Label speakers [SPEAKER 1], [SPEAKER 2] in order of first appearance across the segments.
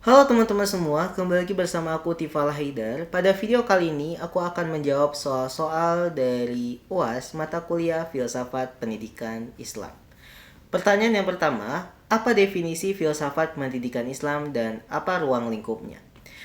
[SPEAKER 1] Halo teman-teman semua, kembali lagi bersama aku Tifal Haidar. Pada video kali ini aku akan menjawab soal-soal dari UAS mata kuliah Filsafat Pendidikan Islam. Pertanyaan yang pertama, apa definisi filsafat pendidikan Islam dan apa ruang lingkupnya?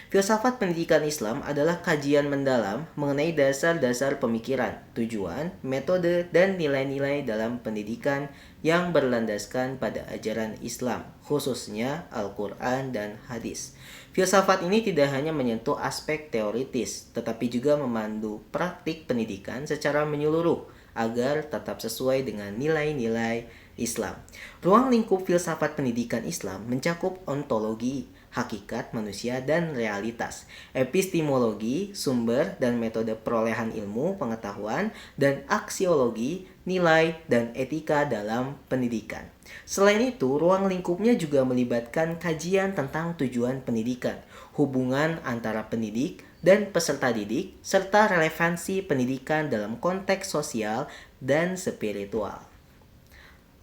[SPEAKER 1] Filsafat pendidikan Islam adalah kajian mendalam mengenai dasar-dasar pemikiran, tujuan, metode, dan nilai-nilai dalam pendidikan yang berlandaskan pada ajaran Islam, khususnya Al-Quran dan hadis. Filsafat ini tidak hanya menyentuh aspek teoritis, tetapi juga memandu praktik pendidikan secara menyeluruh agar tetap sesuai dengan nilai-nilai Islam. Ruang lingkup filsafat pendidikan Islam mencakup ontologi, hakikat manusia dan realitas, epistemologi, sumber dan metode perolehan ilmu, pengetahuan, dan aksiologi, nilai, dan etika dalam pendidikan. Selain itu, ruang lingkupnya juga melibatkan kajian tentang tujuan pendidikan, hubungan antara pendidik dan peserta didik, serta relevansi pendidikan dalam konteks sosial dan spiritual.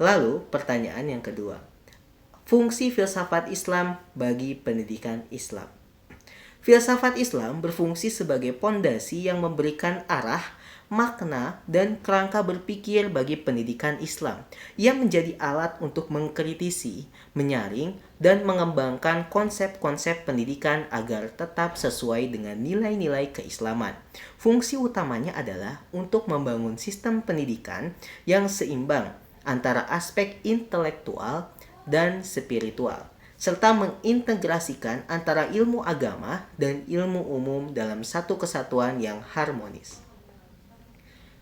[SPEAKER 1] Lalu, pertanyaan yang kedua. Fungsi filsafat Islam bagi pendidikan Islam. Filsafat Islam berfungsi sebagai pondasi yang memberikan arah, makna, dan kerangka berpikir bagi pendidikan Islam. Ia menjadi alat untuk mengkritisi, menyaring, dan mengembangkan konsep-konsep pendidikan agar tetap sesuai dengan nilai-nilai keislaman. Fungsi utamanya adalah untuk membangun sistem pendidikan yang seimbang antara aspek intelektual dan spiritual, serta mengintegrasikan antara ilmu agama dan ilmu umum dalam satu kesatuan yang harmonis.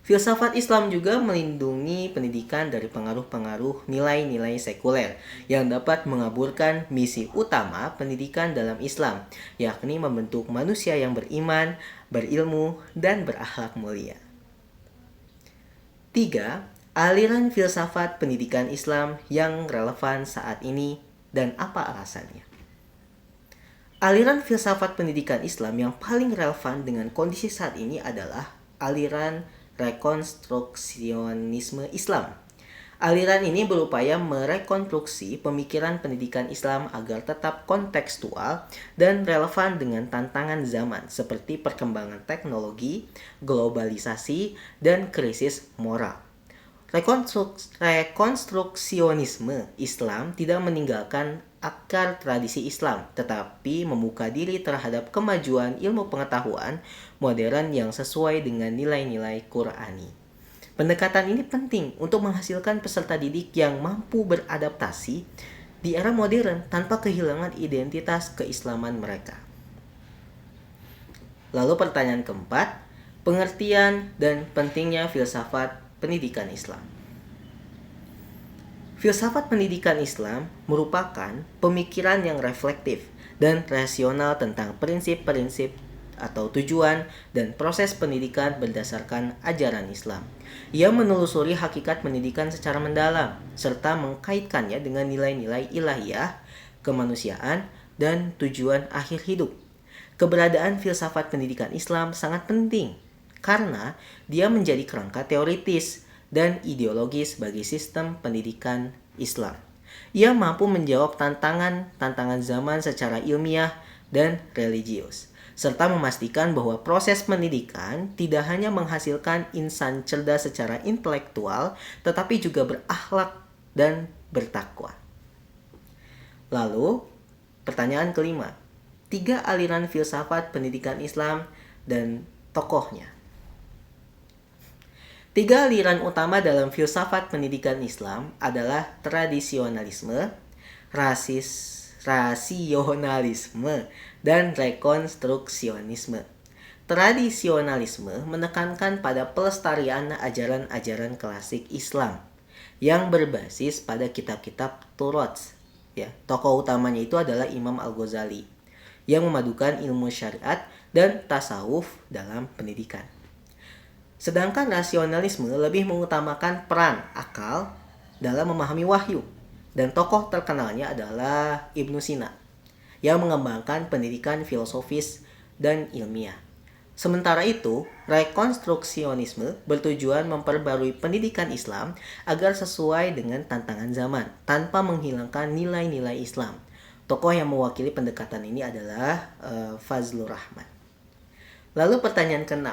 [SPEAKER 1] Filsafat Islam juga melindungi pendidikan dari pengaruh-pengaruh nilai-nilai sekuler yang dapat mengaburkan misi utama pendidikan dalam Islam, yakni membentuk manusia yang beriman, berilmu, dan berakhlak mulia. 3. Aliran filsafat pendidikan Islam yang relevan saat ini dan apa alasannya? Aliran filsafat pendidikan Islam yang paling relevan dengan kondisi saat ini adalah aliran rekonstruksionisme Islam. Aliran ini berupaya merekonstruksi pemikiran pendidikan Islam agar tetap kontekstual dan relevan dengan tantangan zaman seperti perkembangan teknologi, globalisasi, dan krisis moral. Rekonstruksionisme Islam tidak meninggalkan akar tradisi Islam, tetapi membuka diri terhadap kemajuan ilmu pengetahuan modern yang sesuai dengan nilai-nilai Qur'ani. Pendekatan ini penting untuk menghasilkan peserta didik yang mampu beradaptasi di era modern tanpa kehilangan identitas keislaman mereka. Lalu pertanyaan keempat, pengertian dan pentingnya filsafat pendidikan Islam. Filsafat pendidikan Islam merupakan pemikiran yang reflektif dan rasional tentang prinsip-prinsip atau tujuan dan proses pendidikan berdasarkan ajaran Islam. Ia menelusuri hakikat pendidikan secara mendalam serta mengkaitkannya dengan nilai-nilai ilahiyah, kemanusiaan, dan tujuan akhir hidup. Keberadaan filsafat pendidikan Islam sangat penting karena dia menjadi kerangka teoritis dan ideologis bagi sistem pendidikan Islam. Ia mampu menjawab tantangan zaman secara ilmiah dan religius, serta memastikan bahwa proses pendidikan tidak hanya menghasilkan insan cerdas secara intelektual, tetapi juga berakhlak dan bertakwa. Lalu, pertanyaan kelima. 3 aliran filsafat pendidikan Islam dan tokohnya. 3 aliran utama dalam filsafat pendidikan Islam adalah tradisionalisme, rasionalisme, dan rekonstruksionisme. Tradisionalisme menekankan pada pelestarian ajaran-ajaran klasik Islam yang berbasis pada kitab-kitab Turuth. Tokoh utamanya itu adalah Imam Al-Ghazali yang memadukan ilmu syariat dan tasawuf dalam pendidikan. Sedangkan rasionalisme lebih mengutamakan peran akal dalam memahami wahyu, dan tokoh terkenalnya adalah Ibnu Sina yang mengembangkan pendidikan filosofis dan ilmiah. Sementara itu, rekonstruksionisme bertujuan memperbarui pendidikan Islam agar sesuai dengan tantangan zaman tanpa menghilangkan nilai-nilai Islam. Tokoh yang mewakili pendekatan ini adalah Fazlur Rahman. Lalu pertanyaan ke-6.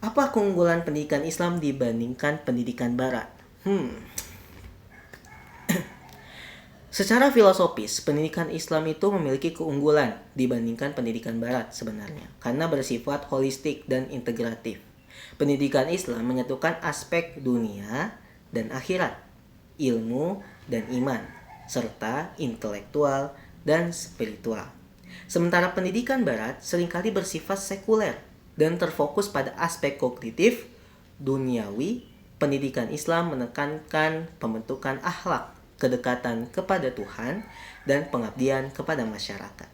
[SPEAKER 1] Apa keunggulan pendidikan Islam dibandingkan pendidikan Barat? Secara filosofis, pendidikan Islam itu memiliki keunggulan dibandingkan pendidikan Barat sebenarnya, karena bersifat holistik dan integratif. Pendidikan Islam menyatukan aspek dunia dan akhirat, ilmu dan iman, serta intelektual dan spiritual. Sementara pendidikan Barat seringkali bersifat sekuler dan terfokus pada aspek kognitif, duniawi. Pendidikan Islam menekankan pembentukan akhlak, kedekatan kepada Tuhan, dan pengabdian kepada masyarakat.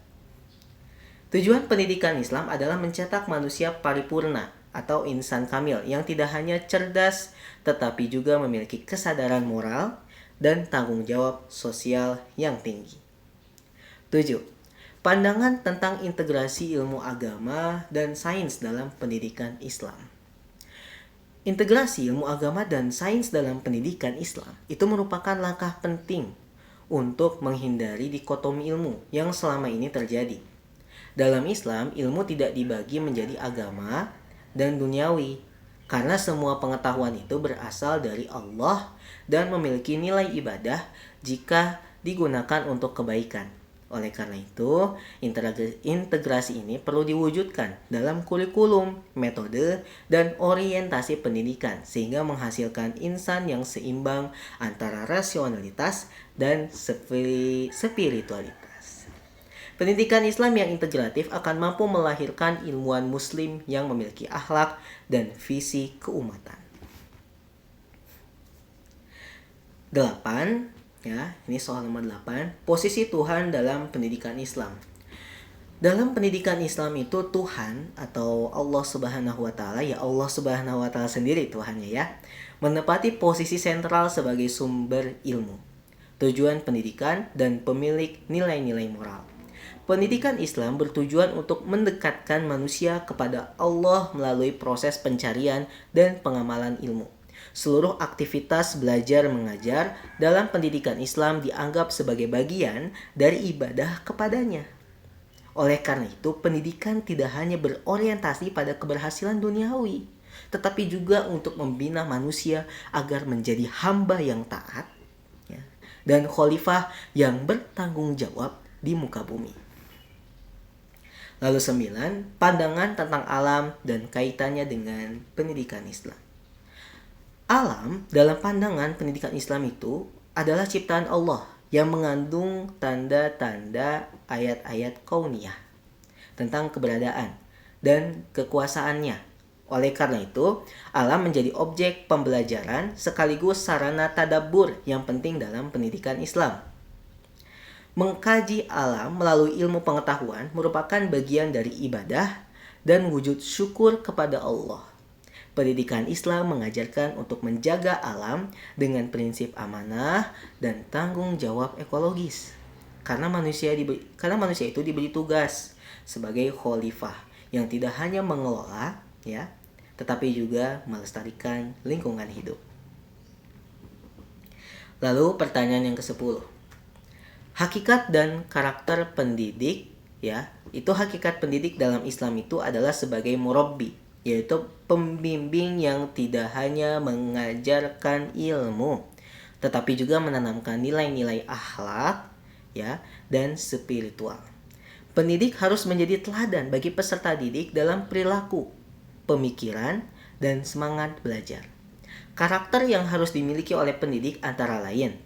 [SPEAKER 1] Tujuan pendidikan Islam adalah mencetak manusia paripurna atau insan kamil yang tidak hanya cerdas tetapi juga memiliki kesadaran moral dan tanggung jawab sosial yang tinggi. 7. Pandangan tentang integrasi ilmu agama dan sains dalam pendidikan Islam. Integrasi ilmu agama dan sains dalam pendidikan Islam itu merupakan langkah penting untuk menghindari dikotomi ilmu yang selama ini terjadi. Dalam Islam, ilmu tidak dibagi menjadi agama dan duniawi, karena semua pengetahuan itu berasal dari Allah dan memiliki nilai ibadah jika digunakan untuk kebaikan. Oleh karena itu, integrasi ini perlu diwujudkan dalam kurikulum, metode, dan orientasi pendidikan sehingga menghasilkan insan yang seimbang antara rasionalitas dan spiritualitas. Pendidikan Islam yang integratif akan mampu melahirkan ilmuwan muslim yang memiliki akhlak dan visi keumatan. 8. Ya, ini soal nomor 8. Posisi Tuhan dalam pendidikan Islam. Dalam pendidikan Islam itu Tuhan atau Allah Subhanahu wa taala, ya Allah Subhanahu wa taala sendiri Tuhannya ya, menempati posisi sentral sebagai sumber ilmu, tujuan pendidikan dan pemilik nilai-nilai moral. Pendidikan Islam bertujuan untuk mendekatkan manusia kepada Allah melalui proses pencarian dan pengamalan ilmu. Seluruh aktivitas belajar mengajar dalam pendidikan Islam dianggap sebagai bagian dari ibadah kepadanya. Oleh karena itu, pendidikan tidak hanya berorientasi pada keberhasilan duniawi, tetapi juga untuk membina manusia agar menjadi hamba yang taat ya, dan khalifah yang bertanggung jawab di muka bumi. Lalu 9, pandangan tentang alam dan kaitannya dengan pendidikan Islam. Alam dalam pandangan pendidikan Islam itu adalah ciptaan Allah yang mengandung tanda-tanda ayat-ayat kauniyah tentang keberadaan dan kekuasaannya. Oleh karena itu, alam menjadi objek pembelajaran sekaligus sarana tadabbur yang penting dalam pendidikan Islam. Mengkaji alam melalui ilmu pengetahuan merupakan bagian dari ibadah dan wujud syukur kepada Allah. Pendidikan Islam mengajarkan untuk menjaga alam dengan prinsip amanah dan tanggung jawab ekologis. Karena manusia itu diberi tugas sebagai khalifah yang tidak hanya mengelola ya, tetapi juga melestarikan lingkungan hidup. Lalu pertanyaan yang ke-10. Hakikat dan karakter pendidik ya, itu hakikat pendidik dalam Islam itu adalah sebagai murabbi, yaitu pembimbing yang tidak hanya mengajarkan ilmu, tetapi juga menanamkan nilai-nilai akhlak ya, dan spiritual. Pendidik harus menjadi teladan bagi peserta didik dalam perilaku, pemikiran, dan semangat belajar. Karakter yang harus dimiliki oleh pendidik antara lain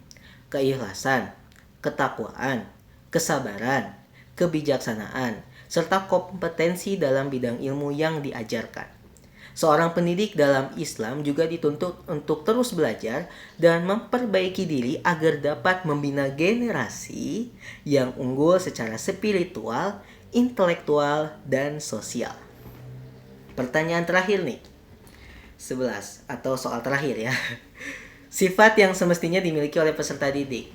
[SPEAKER 1] keikhlasan, ketakwaan, kesabaran, kebijaksanaan, serta kompetensi dalam bidang ilmu yang diajarkan. Seorang pendidik dalam Islam juga dituntut untuk terus belajar dan memperbaiki diri agar dapat membina generasi yang unggul secara spiritual, intelektual, dan sosial. Pertanyaan terakhir nih, 11 atau soal terakhir ya. Sifat yang semestinya dimiliki oleh peserta didik.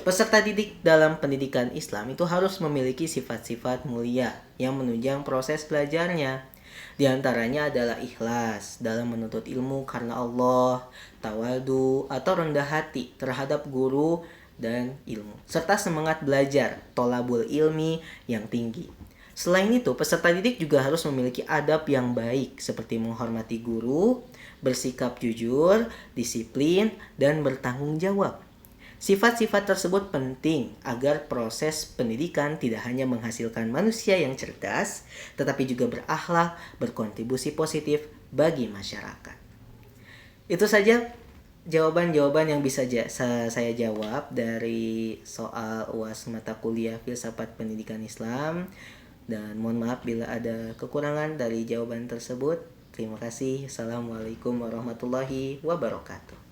[SPEAKER 1] Peserta didik dalam pendidikan Islam itu harus memiliki sifat-sifat mulia yang menunjang proses belajarnya. Di antaranya adalah ikhlas dalam menuntut ilmu karena Allah, tawadu atau rendah hati terhadap guru dan ilmu, serta semangat belajar tolabul ilmi yang tinggi. Selain itu, peserta didik juga harus memiliki adab yang baik seperti menghormati guru, bersikap jujur, disiplin, dan bertanggung jawab. Sifat-sifat tersebut penting agar proses pendidikan tidak hanya menghasilkan manusia yang cerdas, tetapi juga berakhlak, berkontribusi positif bagi masyarakat. Itu saja jawaban-jawaban yang bisa saya jawab dari soal UAS mata kuliah Filsafat Pendidikan Islam. Dan mohon maaf bila ada kekurangan dari jawaban tersebut. Terima kasih. Assalamualaikum warahmatullahi wabarakatuh.